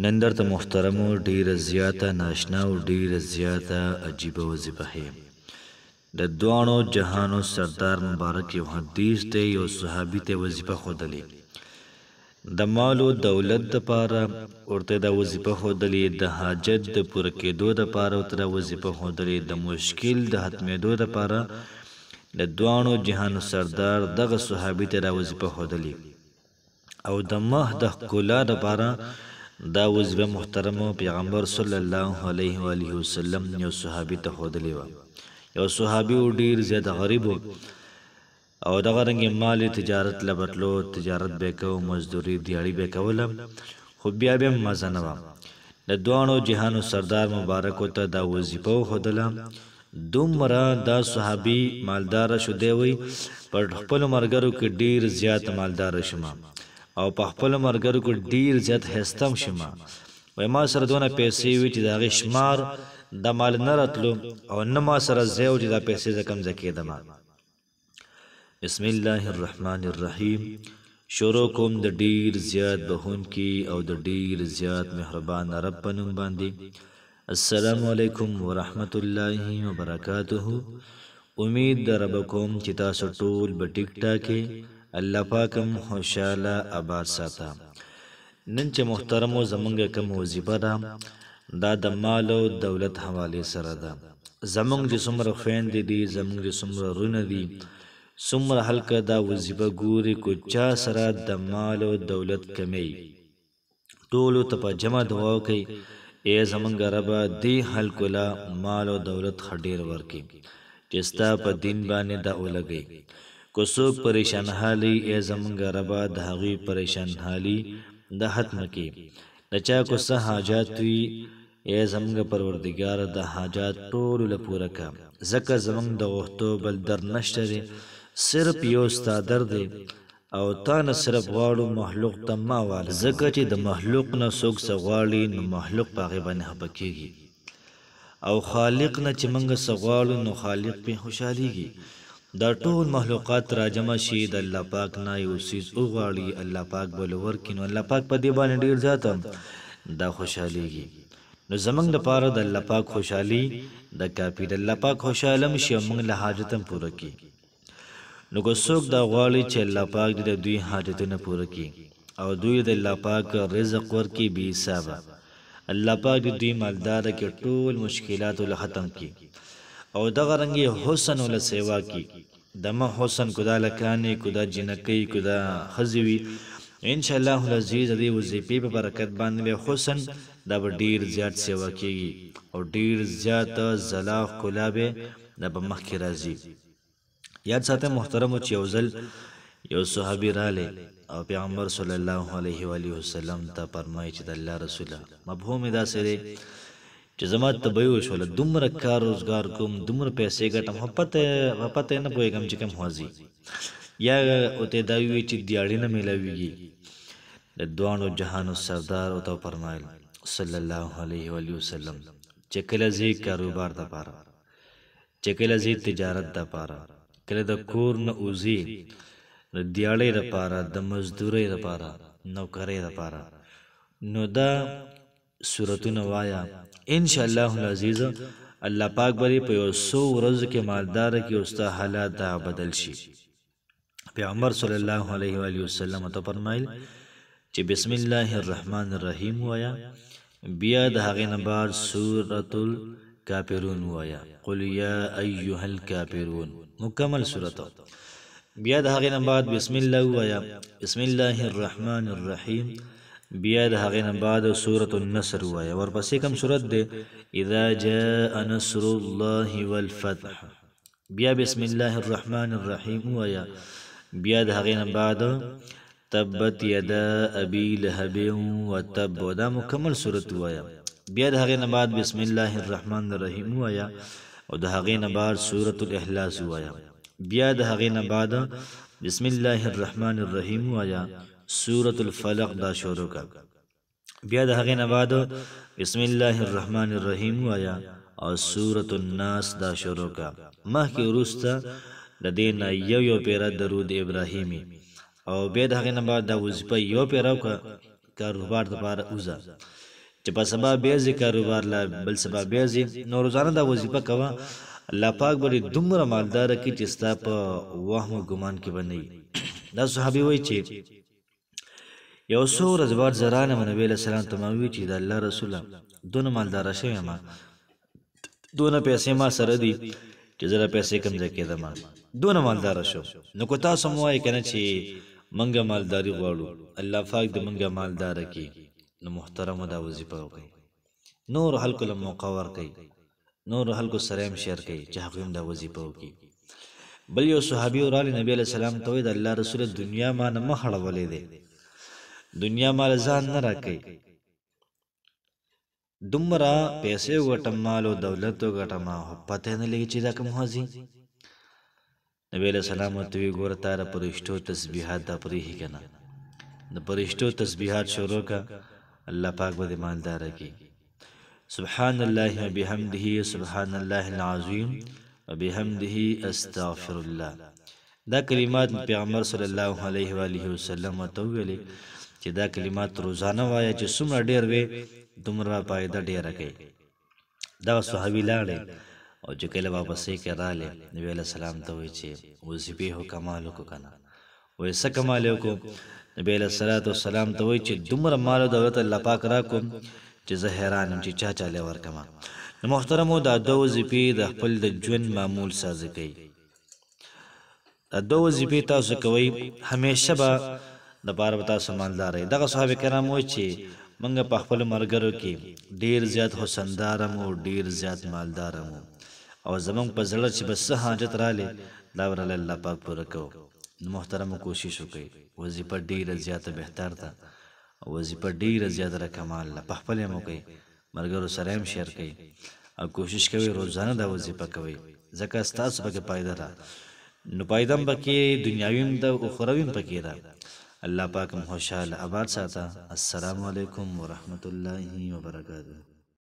نن درته محترمو ډیره زیاته ناشنا او ډیره زیاته عجیبه وظیفه ښیم. د دواړو جهانو سردار مبارک یو حدیث دی، یو صحابي ته وظیفه ښودلې د مال او دولت دپاره، ورته دا وظیفه ښودلې د حاجت د پوره کېدو دپاره، ورته دا وظیفه ښودلې د مشکل د ختمېدو دپاره. د دواړو جهانو سردار دغه صحابي ته دا وظیفه ښودلې او د مخ د ښکلا دپاره دا وظیفه محترمو پیغمبر صلی الله علیه و آله وسلم یو صحابي ته ښودلې وه. یو صحابي و ډېر زیات غریب و او دغه رنګې مال تجارت له بتلو، تجارت به یې کو، مزدوري دیاړي به یې کوله، خو بیا به هم مزه نه وه. د دواړو جهانو سردار مبارکو ته دا وظیفه وښودله. دومره دا صحابي مالداره شو، دی وایي پر خپلو ملګرو کې ډېر زیات مالداره شوم او په خپلو ملګرو کې ډېر زیات ښایسته هم شوم. وایي ما سره دونه پیسې وي چې د هغې شمار د مال نه راتلو او نه ما سره ځای و چې دا پیسې زه کم ځای کېدم. بسم الله الرحمن الرحیم. شروع کوم د ډېر زیات بخښونکي او د ډېر زیات مهربان رب په نوم باندې. السلام علیکم ورحمت الله وبرکاته. امید د رب کوم چې تاسو ټول به ټیک ټاکې، الله پاکم خوشحاله آباد ساته. نن چې محترمو زمونږ کوم وظیفه ده دا د مال او دولت حوالې سره ده. زمونږ چې څومره خویندې دي، زمونږ چې څومره رونه دي، څومره هلکه دا وظیفه ګوري کو چا سره د مال او دولت کمی، ټولو ته په جمع دعا کوي ای زمونږ ربه دې هلکو له مال او دولت ښه ډېر ورکړي چې ستا په دین باندې دا ولګوي. کو څوک پریشان حالي ای زمونږ ربه د هغوی پریشان حالي د ختم کړي. د چا کو څه حاجات وي ای زمونږ پروردګار د حاجات ټولو له پوره کړه، ځکه زمونږ د غوښتو بل در نشته دی، صرف یو ستا در دی او تا نه صرف غواړو مخلوق ته ما واله، ځکه چې د مخلوق نه څوک څه غواړي نو مخلوق په هغې باندې خفه کېږي او خالق نه چې موږ څه غواړو نو خالق پې خوشحالېږي. دا ټول مخلوقات راجمع شي د الله پاک نه یو څیز وغواړي، الله پاک به له ورکړي، نو الله پاک په دې باندې ډېر زیاته دا خوشحالېږي. نو زمونږ دپاره د الله پاک خوشحالي د کافي، د الله پاک خوشحاله هم شي او موږ له حاجت هم پوره کړي. نو که څوک دا غواړي چې الله پاک د دوی حاجتونه پوره کړي او دوی د الله پاک رزق ورکړي بې حسابه، الله پاک د دوی مالداره کې ټول مشکلات له ختم کړي او دغه رنګې حسن له سیوا کړي. دمه حسن کو دا لکانې، کو دا جنکۍ، کو دا ښځې وي، انشاءالله العزیز د دې وظیفې په برکت باندې به حسن دا به ډېر زیات سیوا کېږي او ډېر زیات ځلا ښکلا به دا به مخکې راځي. یاد ساته محترمو چې یو ځل یو صحابي رالی او پیغمبر صلی الله علیه و آله وسلم ته فرمایي چې د الله رسوله مفهوم یې داسې دی چې زما طبیعي وشوله، دومره کار روزګار کوم، دومره پیسې ګټم، خو پته یې نه پوهېږم چې کوم خوځي، یا ورته دا وي چې دیاړي نه میلاویږي. د دواړو جهانو سردار ورته وفرمایل صلی الله علیه و آله وسلم چې کله ځې کاروبار دپاره، چې کله ځې تجارت دپاره، کله د کور نه وځې د دیاړۍ دپاره، د مزدورۍ دپاره، نوکرۍ دپاره، نو دا صورتونه وایه، انشاءالله العزیز الله پاک به په یو څو ورځو کې مالداره کړي او ستا حالات دا بدل شي. پیغمبر صلی الله علیه و آله وسلم ته فرمایل چې بسم الله الرحمن الرحیم وایه، بیا د هغې نه بعد سورة الکافرون وایه، قل یا ایها الکافرون، مکمل صورت. بیا د هغې نه بعد بسم الله وایه، بسم الله الرحمن الرحیم. بیا د هغې نه بعد سورة النصر وایه، ورپسې کوم صورت دی اذا جاء نصر الله والفتح. بیا بسم الله الرحمن الرحیم وایه. بیا د هغې نه بعد تبت یدا ابي لهب وتب، دا مکمل صورت وایه. بیا د هغې نه بعد بسم الله الرحمن الرحیم وایه او د هغې نه بعد سورة الاخلاص وایه. بیا د هغې نه بعد بسم الله الرحمن الرحیم وایه، سورة الفلق دا شروع کا. بیا د هغې نه بعد بسم الله الرحمن الرحیم وایه او سورة الناس دا شروع کا. مخکې وروسته د دې نه یو پیره درود ابراهیمي او بیا د هغې نه بعد دا وظیفه یو پیره وکړه کاروبار دپاره وځه چې په سبا بیا ځې کاروبار لا بل سبا بیا ځې نو روزانه دا وظیفه کوه الله پاک به دې دومره مالداره کړي چې ستا په وهم او ګمان کې به نه وي دا صحابي وایي چې یو څو ورځې بعد زه رانم نبي علیه السلام ته ما وویل چې د الله رسوله دونه مالداره شوی یم دونه پیسې ما سره دي چې زه دا پیسې کوم ځای کېدم دونه مالداره شو نو که تاسو هم وایئ که نه چې منګه مالداري غواړو الله پاک د منګه مالداره کړي نو محترمو دا وظیفه وکړئ نور خلکو له موقع ورکړئ نور خلکو سره هم شیر کړئ چې هغوی هم دا وظیفه وکړي بل یو صحابي راغلی نبي علیه السلام ته وایي د الله رسول دنیا ما نه مه هړولی دی دنیا مال ځان نه راکوي دومره پیسې وګټم مال او دولت وګټم پته نه لګي چې دا کوم حاضي نبی علیہ السلام ورته وی ګوره تا د فرشتو تسبیحات دا پرېښي که نه د فرشتو تسبیحات شروع که الله پاک به دې مالداره کړي سبحان الله وبحمده سبحان الله العظیم وبحمده استغفر الله دا کلمات پیغمبر صلی الله علیه و آله وسلم ورته وویلې چې دا کلمات روزانه وایه چې څومره ډېر وې دومره فایده ډېره کوي دغه صحابي لاړی او چې کله واپسې کې راغلی نبي علیه السلام ته وایي چې وظیفې خو کمال وکړو که نه وایي څه کمال یې وکړو نبي علیه السلام ته وایي چې دومره مال او دولت الله پاک راکړو چې زه حیران یم چې چا چاله ورکړمه نو محترمو دا دوه وظیفې د خپل د ژوند معمول سازي کوي دا دوه وظیفې تاسو کوئ همیشه به دپاره به تاسو مالدار یئ دغه صحابه کرام وایي چې موږ په خپلو ملګرو کې ډېر زیات حسندار م او ډېر زیات مالدار م او زموږ په زړه چې به څه حاجت رالی دا ورله الله پاک پوره کوو نو محترمو کوشش وکړئ وظیفه ډېره زیاته بهتر ده او وظیفه ډېره زیاته د کمال ده په خپل هم وکئ ملګرو سره هم شیر کوئ او کوشش کوئ روزانه دا وظیفه کوئ ځکه ستاسو پکې فایده ده نو فایده هم پکې دنیاوي هم ده اخروي هم پکې ده الله پاک هم خوشحاله آباد ساته السلام علیکم ورحمت الله وبرکاته